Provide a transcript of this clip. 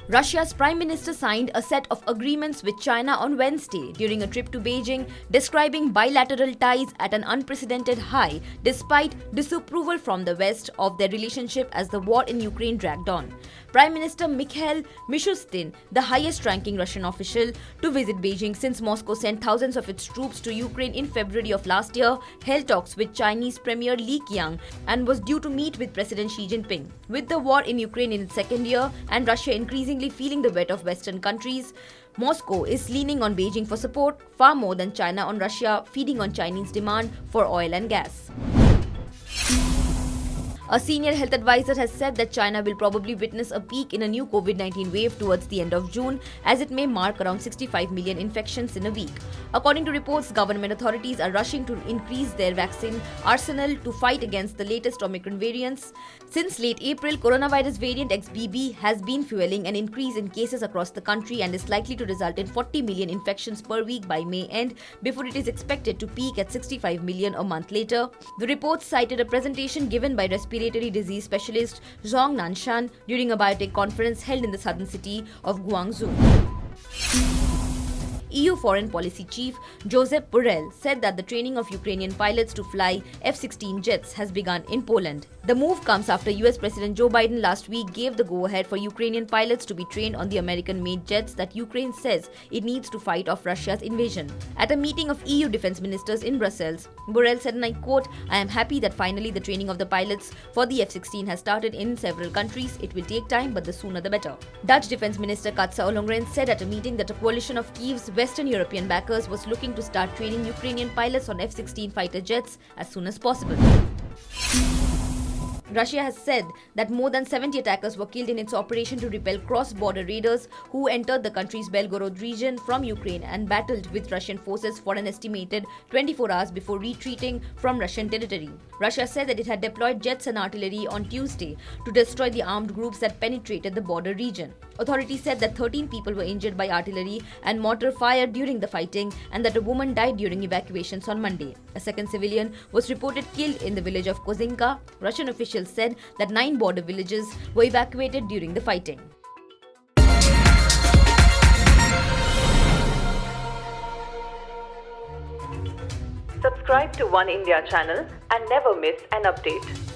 Russia's Prime Minister signed a set of agreements with China on Wednesday during a trip to Beijing, describing bilateral ties at an unprecedented high despite disapproval from the West of their relationship as the war in Ukraine dragged on. Prime Minister Mikhail Mishustin, the highest-ranking Russian official to visit Beijing since Moscow sent thousands of its troops to Ukraine in February of last year, held talks with Chinese Premier Li Qiang and was due to meet with President Xi Jinping. With the war in Ukraine in its second year and Russia increasingly feeling the weight of Western countries, Moscow is leaning on Beijing for support far more than China on Russia, feeding on Chinese demand for oil and gas. A senior health advisor has said that China will probably witness a peak in a new COVID-19 wave towards the end of June, as it may mark around 65 million infections in a week. According to reports, government authorities are rushing to increase their vaccine arsenal to fight against the latest Omicron variants. Since late April, coronavirus variant XBB has been fueling an increase in cases across the country and is likely to result in 40 million infections per week by May end, before it is expected to peak at 65 million a month later. The reports cited a presentation given by respiratory disease specialist Zhong Nanshan during a biotech conference held in the southern city of Guangzhou. EU Foreign Policy Chief Josep Borrell said that the training of Ukrainian pilots to fly F-16 jets has begun in Poland. The move comes after US President Joe Biden last week gave the go-ahead for Ukrainian pilots to be trained on the American-made jets that Ukraine says it needs to fight off Russia's invasion. At a meeting of EU defense ministers in Brussels, Borrell said, and I quote, "I am happy that finally the training of the pilots for the F-16 has started in several countries. It will take time, but the sooner the better." Dutch Defense Minister Katsa Ollongren said at a meeting that a coalition of Kyiv's Western European backers was looking to start training Ukrainian pilots on F-16 fighter jets as soon as possible. Russia has said that more than 70 attackers were killed in its operation to repel cross-border raiders who entered the country's Belgorod region from Ukraine and battled with Russian forces for an estimated 24 hours before retreating from Russian territory. Russia said that it had deployed jets and artillery on Tuesday to destroy the armed groups that penetrated the border region. Authorities said that 13 people were injured by artillery and mortar fire during the fighting and that a woman died during evacuations on Monday. A second civilian was reported killed in the village of Kozinka. Russian officials said that 9 border villages were evacuated during the fighting. Subscribe to Oneindia channel and never miss an update.